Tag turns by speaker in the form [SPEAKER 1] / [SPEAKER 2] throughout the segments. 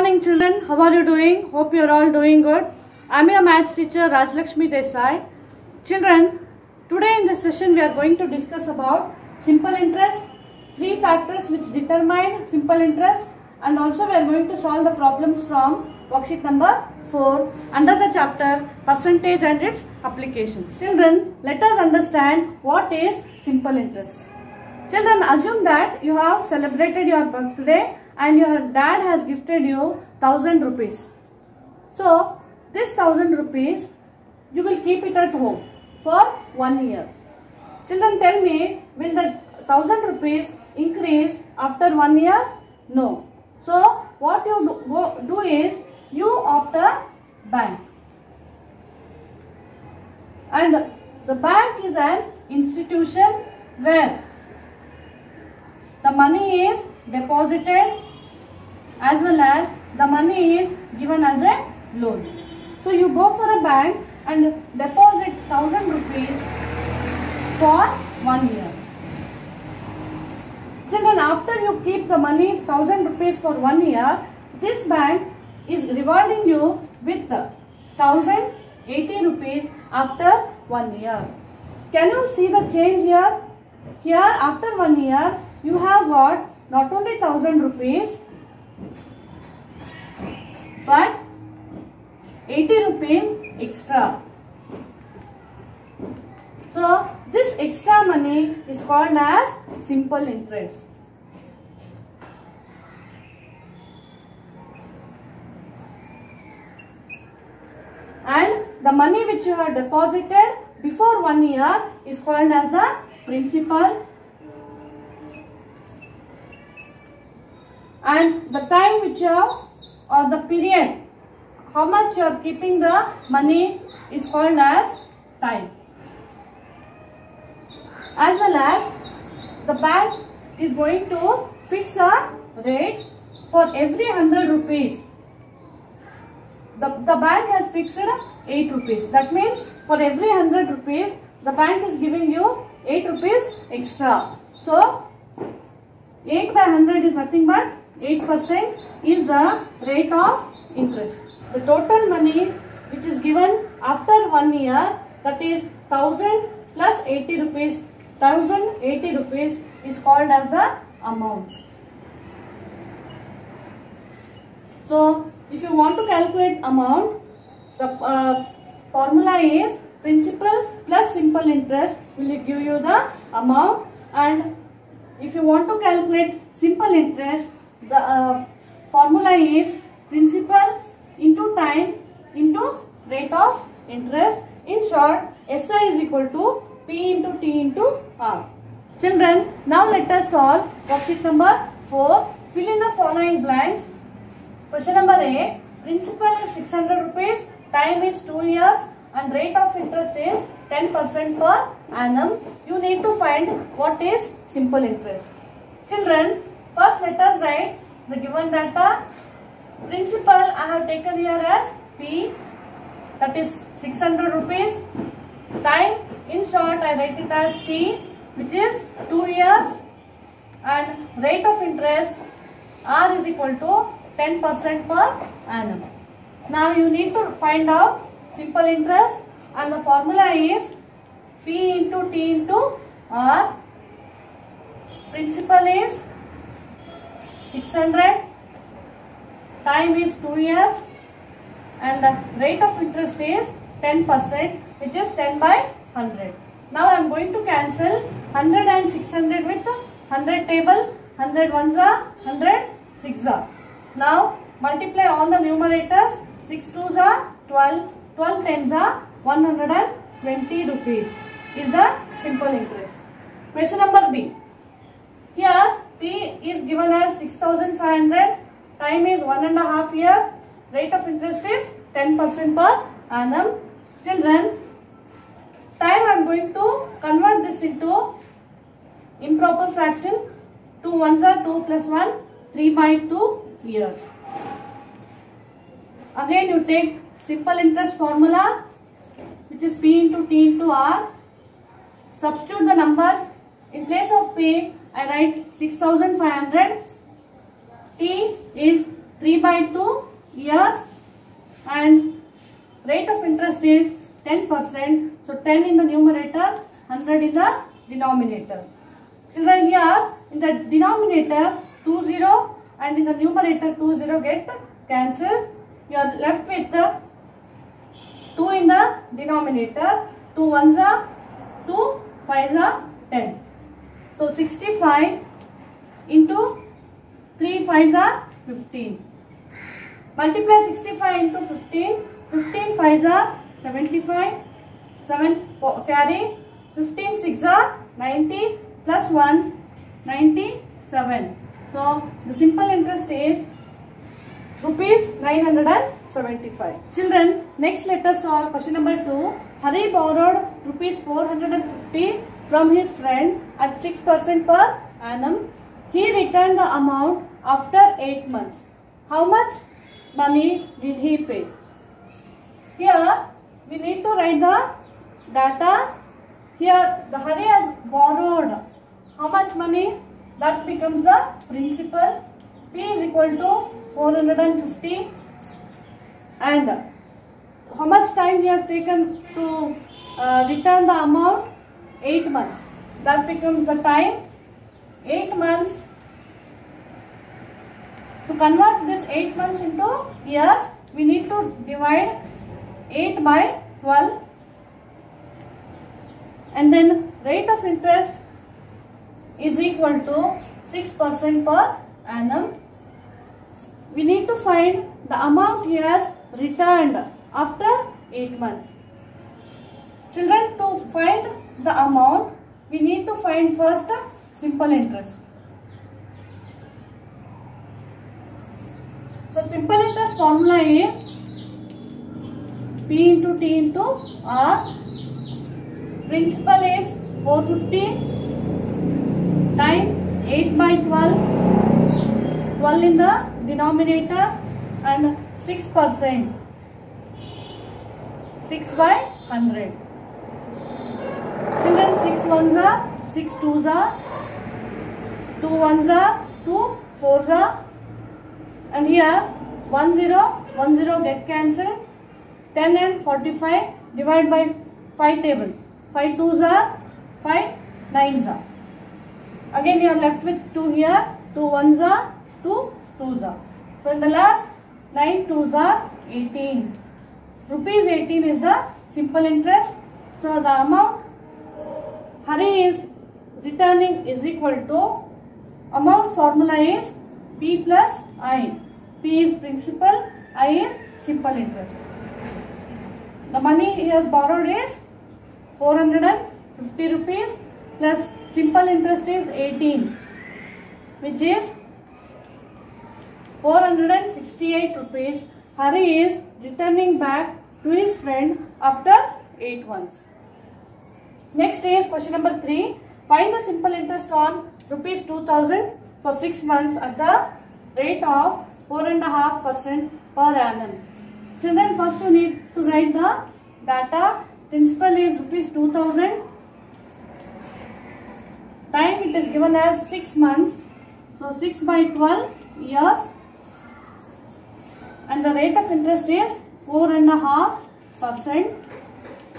[SPEAKER 1] morning children, how are you doing? Hope you are all doing good. I am your maths teacher Rajlakshmi Desai. Children, today in this session we are going to discuss about simple interest, 3 factors which determine simple interest, and also we are going to solve the problems from worksheet number 4 under the chapter percentage and its applications. Children, let us understand what is simple interest. Children, assume that you have celebrated your birthday and your dad has gifted you 1000 rupees. So, this 1000 rupees, you will keep it at home for 1 year. Children, tell me, will the 1000 rupees increase after 1 year? No. So, what you do is, you opt a bank. And the bank is an institution where the money is deposited as well as the money is given as a loan. So you go for a bank and deposit 1000 rupees for 1 year. Children, after you keep the money 1000 rupees for 1 year, this bank is rewarding you with 1080 rupees after 1 year. Can you see the change here? Here after 1 year, you have got not only 1000 rupees but 80 rupees extra. So this extra money is called as simple interest. And the money which you have deposited before 1 year is called as the principal. And the time which you have, or the period, how much you are keeping the money is called as time. As well as the bank is going to fix a rate for every 100 rupees. The bank has fixed 8 rupees. That means for every 100 rupees, the bank is giving you 8 rupees extra. So 8 by 100 is nothing but 8% is the rate of interest. The total money which is given after 1 year, that is 1000 plus 80 rupees, 1080 rupees is called as the amount. So, if you want to calculate amount, the formula is principal plus simple interest will give you the amount, and if you want to calculate simple interest, the formula is principal into time into rate of interest. In short, SI is equal to P into T into R. Children, now let us solve worksheet number 4. Fill in the following blanks. Question number A. Principal is 600 rupees, time is 2 years and rate of interest is 10% per annum. You need to find what is simple interest. Children, first let us write the given data. Principal I have taken here as P, that is 600 rupees. Time, in short I write it as T, which is 2 years, and rate of interest R is equal to 10% per annum. Now you need to find out simple interest, and the formula is P into T into R. Principal is 600, time is 2 years, and the rate of interest is 10%, which is 10 by 100. Now I am going to cancel 100 and 600 with 100 table, 100 ones are 100 6 are. Now multiply all the numerators, 6 2s are 12, 12 10s are 120 rupees is the simple interest. Question number B. Here P is given as 6500, time is 1.5 years, rate of interest is 10% per annum. Children, time I am going to convert this into improper fraction. 2 ones are 2 plus 1, 3 by 2 years. Again you take simple interest formula, which is P into T into R. Substitute the numbers. In place of P, I write 6500. T is 3/2 years, and rate of interest is 10%. So 10 in the numerator, 100 in the denominator. Children, here in the denominator 20 and in the numerator 20 get cancelled. You are left with 2 in the denominator. 2 ones are 2, 5s are 10. So 65 into 3 5s are 15. Multiply 65 into 15. 15 5s are 75. 7 carry. 15 6 are 90 plus 1 97. So the simple interest is rupees 975. Children, next let us solve question number 2. Hari borrowed rupees 450 from his friend at 6% per annum. He returned the amount after 8 months. How much money did he pay? Here we need to write the data. Here the Hari has borrowed how much money? That becomes the principal. P is equal to 450, and how much time he has taken to return the amount? 8 months. That becomes the time. 8 months. To convert this 8 months into years, we need to divide 8 by 12, and then rate of interest is equal to 6% per annum. We need to find the amount he has returned after 8 months. Children, to find the amount, we need to find first simple interest. So simple interest formula is P into T into R. Principal is 450 times 8 by 12. 12 in the denominator and 6%. 6 by 100. Children, 6 ones are 6 twos are 2 ones are 2 fours are, and here 1 0 1 0 get cancelled. 10 and 45 divide by 5 table. 5 twos are 5 nines are. Again you are left with 2 here. 2 ones are 2 twos are. So in the last 9 twos are 18. Rupees 18 is the simple interest. So the amount Hari is returning is equal to, amount formula is P plus I. P is principal, I is simple interest. The money he has borrowed is 450 rupees plus simple interest is 18, which is 468 rupees. Hari is returning back to his friend after 8 months. Next is question number 3. Find the simple interest on rupees 2000 for 6 months at the rate of 4.5% per annum. Children, first you need to write the data. Principal is rupees 2000. Time it is given as 6 months. So 6 by 12 years. And the rate of interest is 4.5%,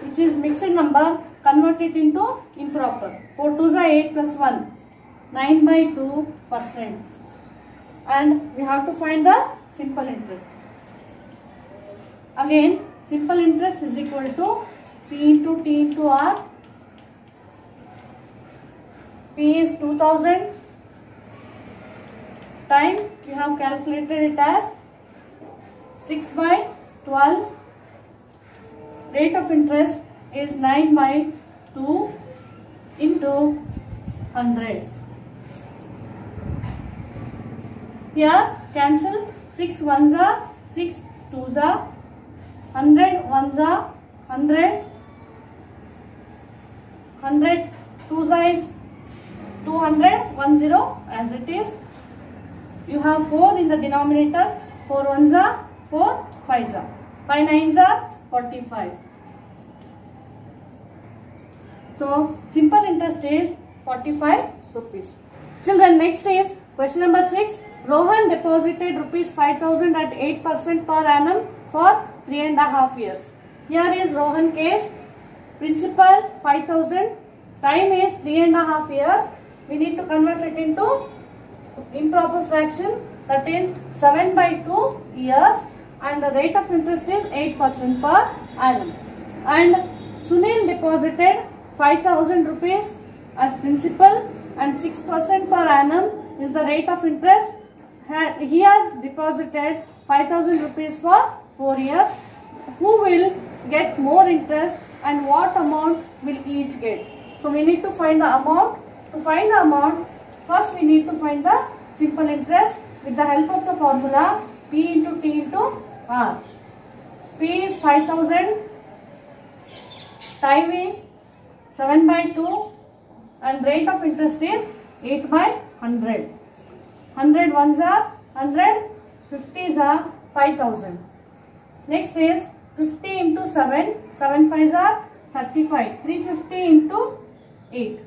[SPEAKER 1] which is mixed number. Convert it into improper. 4 2s are 8 plus 1. 9 by 2%. And we have to find the simple interest. Again, simple interest is equal to P into T into R. P is 2000. Time we have calculated it as 6 by 12. Rate of interest is 9 by 2 into 100. Here cancel 6 ones are 6 twos are 100 ones are 100. 100 twos is 200 10 as it is. You have 4 in the denominator. 4 ones are 4 5s are 5 nines are 45. So simple interest is 45 rupees. Children, next is question number 6. Rohan deposited rupees 5,000 at 8% per annum for 3.5 years. Here is Rohan case. Principal 5,000. Time is 3.5 years. We need to convert it into improper fraction, that is 7/2 years, and the rate of interest is 8% per annum. And Sunil deposited 5,000 rupees as principal and 6% per annum is the rate of interest. He has deposited 5,000 rupees for 4 years. Who will get more interest and what amount will each get? So we need to find the amount. To find the amount, first we need to find the simple interest with the help of the formula P into T into R. P is 5,000, time is 7/2 and rate of interest is 8/100. 100 ones are 100, 50s are 5,000. Next is 50 into 7, 7 5s are 35, 350 into 8.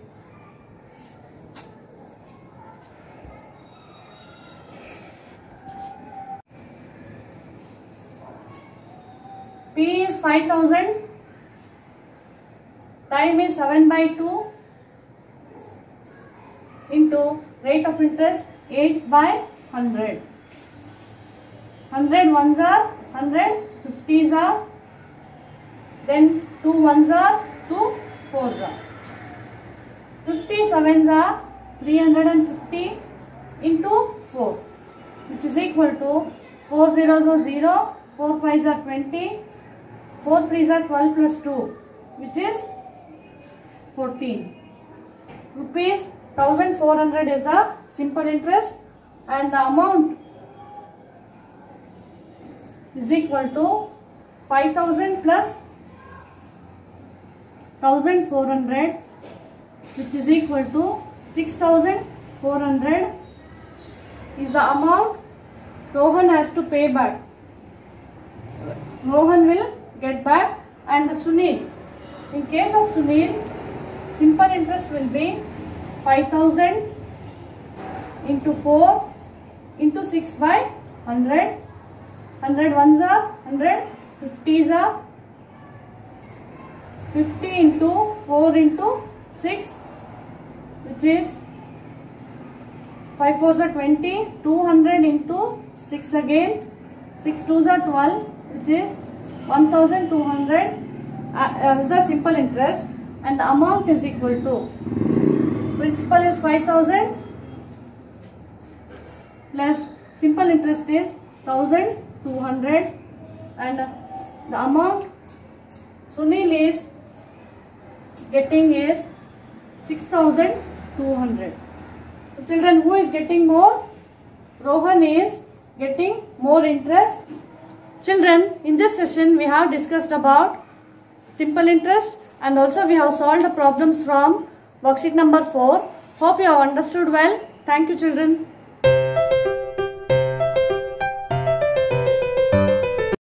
[SPEAKER 1] P is 5,000, time is 7/2 into rate of interest 8/100. 100 ones are 100, 50s are, then 2 ones are 2 4s are. 57s are 350 into 4, which is equal to 4 zeros are 0, 4 5s are 20, 4 3s are 12 plus 2, which is 14. Rupees 1,400 is the simple interest, and the amount is equal to 5,000 plus 1,400, which is equal to 6,400 is the amount Rohan has to pay back. Rohan will get back, and Sunil, in case of Sunil, simple interest will be 5,000 into 4 into 6/100. 100 ones are 100, 50s are 50 into 4 into 6, which is 5 4s are 20, 200 into 6 again, 6 2s are 12, which is 1,200 as the simple interest, and the amount is equal to principal is 5,000 plus simple interest is 1,200, and the amount Sunil is getting is 6,200. So children, who is getting more? Rohan is getting more interest. Children, in this session we have discussed about simple interest, and also we have solved the problems from worksheet number 4. Hope you have understood well. Thank you children.